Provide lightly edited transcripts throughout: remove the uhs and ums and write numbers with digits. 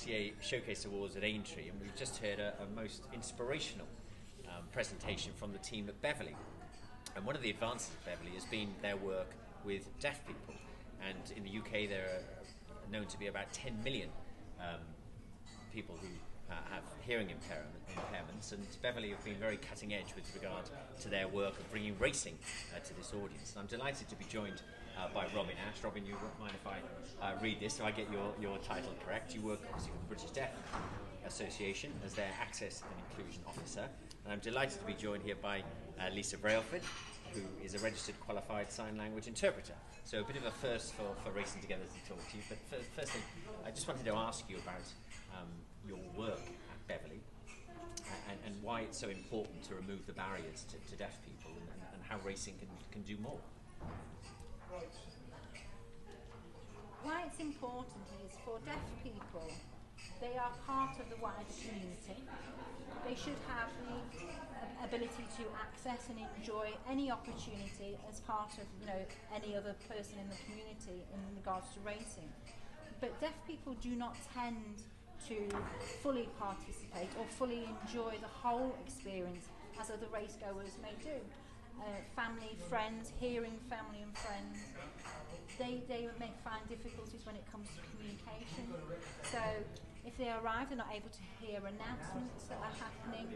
BDA Showcase Awards at Aintree, and we've just heard a most inspirational presentation from the team at Beverley. And one of the advances of Beverley has been their work with deaf people. And in the UK, there are known to be about 10 million people who have hearing impairments, and Beverley have been very cutting edge with regard to their work of bringing racing to this audience. And I'm delighted to be joined by Robin Ash. Robin, you won't mind if I read this so I get your title correct. You work obviously with the British Deaf Association as their Access and Inclusion Officer. And I'm delighted to be joined here by Lisa Braillsford, who is a registered qualified sign language interpreter. So a bit of a first for Racing Together to talk to you. But firstly, I just wanted to ask you about your work at Beverley and why it's so important to remove the barriers to deaf people and how racing can do more. Why it's important is for deaf people, they are part of the wider community. They should have the ability to access and enjoy any opportunity as part of any other person in the community in regards to racing. But deaf people do not tend to fully participate or fully enjoy the whole experience as other racegoers may do. Family, friends, hearing family and friends, they may find difficulties when it comes to communication. So if they arrive, they're not able to hear announcements that are happening.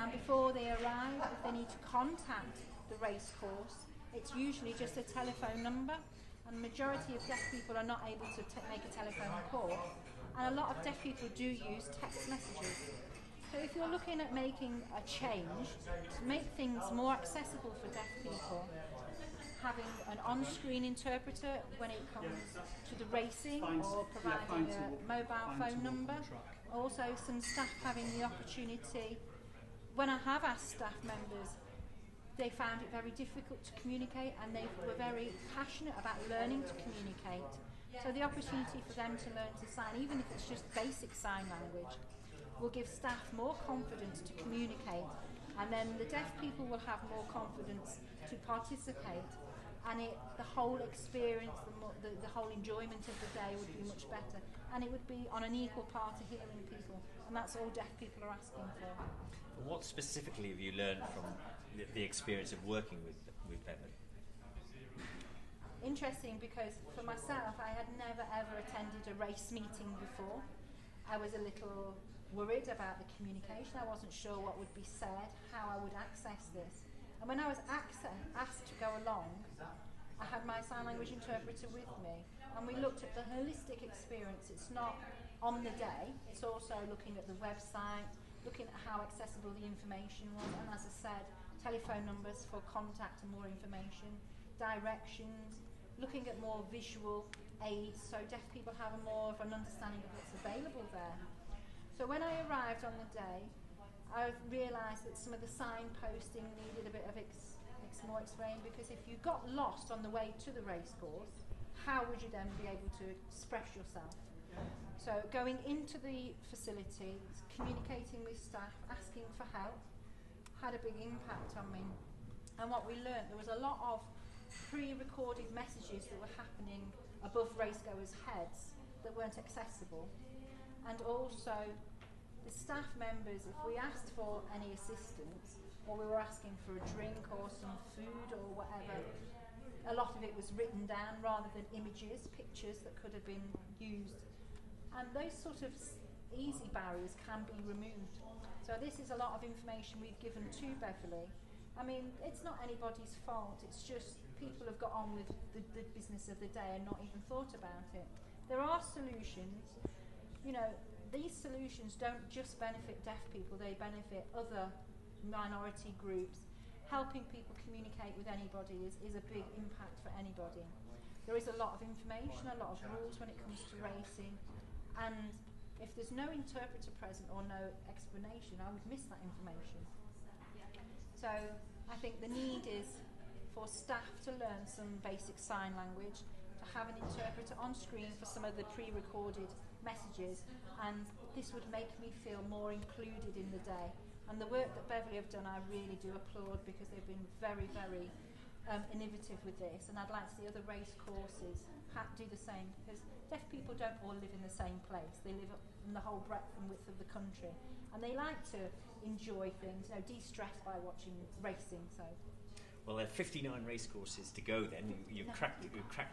And before they arrive, if they need to contact the race course, it's usually just a telephone number. And the majority of deaf people are not able to make a telephone call. And a lot of deaf people do use text messages. So if you're looking at making a change to make things more accessible for deaf people, having an on-screen interpreter when it comes to the racing or providing a mobile phone number, also some staff having the opportunity. When I have asked staff members, they found it very difficult to communicate and they were very passionate about learning to communicate. So the opportunity for them to learn to sign, even if it's just basic sign language, will give staff more confidence to communicate, and then the deaf people will have more confidence to participate, and the whole experience, the whole enjoyment of the day would be much better, and it would be on an equal par to hearing people, and that's all deaf people are asking for. What specifically have you learned from the experience of working with Beverley? Interesting, because for myself, I had never ever attended a race meeting before. I was a little worried about the communication. I wasn't sure what would be said, how I would access this. And when I was asked to go along, I had my sign language interpreter with me, and we looked at the holistic experience. It's not on the day, it's also looking at the website, looking at how accessible the information was, and as I said, telephone numbers for contact and more information, directions, looking at more visual aids so deaf people have more of an understanding of what's available there. So when I arrived on the day, I realised that some of the signposting needed a bit of more explained, because if you got lost on the way to the race course, how would you then be able to express yourself? So going into the facility, communicating with staff, asking for help, had a big impact on me. And what we learned, there was a lot of pre-recorded messages that were happening above racegoers' heads that weren't accessible. And also, the staff members, if we asked for any assistance, or we were asking for a drink or some food or whatever, a lot of it was written down rather than images, pictures that could have been used. And those sort of easy barriers can be removed. So this is a lot of information we've given to Beverley. I mean, it's not anybody's fault, it's just people have got on with the business of the day and not even thought about it. There are solutions. These solutions don't just benefit deaf people, they benefit other minority groups. Helping people communicate with anybody is a big impact for anybody. There is a lot of information, a lot of rules when it comes to racing, and if there's no interpreter present or no explanation, I would miss that information. So I think the need is for staff to learn some basic sign language, to have an interpreter on screen for some of the pre-recorded messages, and this would make me feel more included in the day. And the work that Beverley have done, I really do applaud, because they've been very, very innovative with this, and I'd like to see other race courses do the same, because deaf people don't all live in the same place. They live in the whole breadth and width of the country, and they like to enjoy things, de-stress by watching racing. So, well, there are 59 race courses to go. Then you've cracked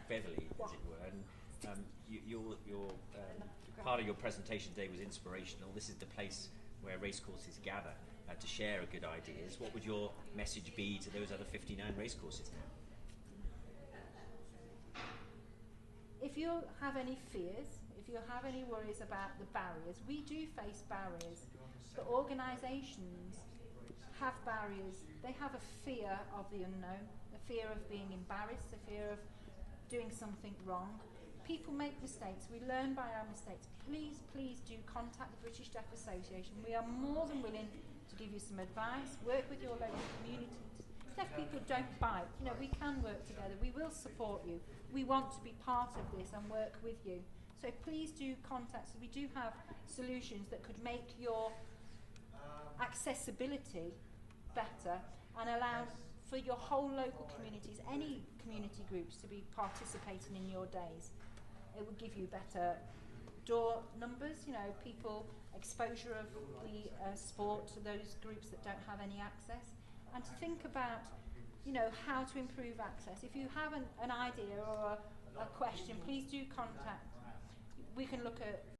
Beverley, as it were, and your part of your presentation today was inspirational. This is the place where racecourses gather to share good ideas. What would your message be to those other 59 racecourses now? If you have any fears, if you have any worries about the barriers, we do face barriers, but organisations have barriers. They have a fear of the unknown, a fear of being embarrassed, a fear of doing something wrong. People make mistakes. We learn by our mistakes. Please, please do contact the British Deaf Association. We are more than willing to give you some advice, work with your local communities. Deaf people don't bite. We can work together. We will support you. We want to be part of this and work with you. So please do contact us. We do have solutions that could make your accessibility better and allow for your whole local communities, any community groups, to be participating in your days. It would give you better door numbers, people, exposure of the sport to those groups that don't have any access, and to think about, how to improve access. If you have an idea or a question, please do contact. We can look at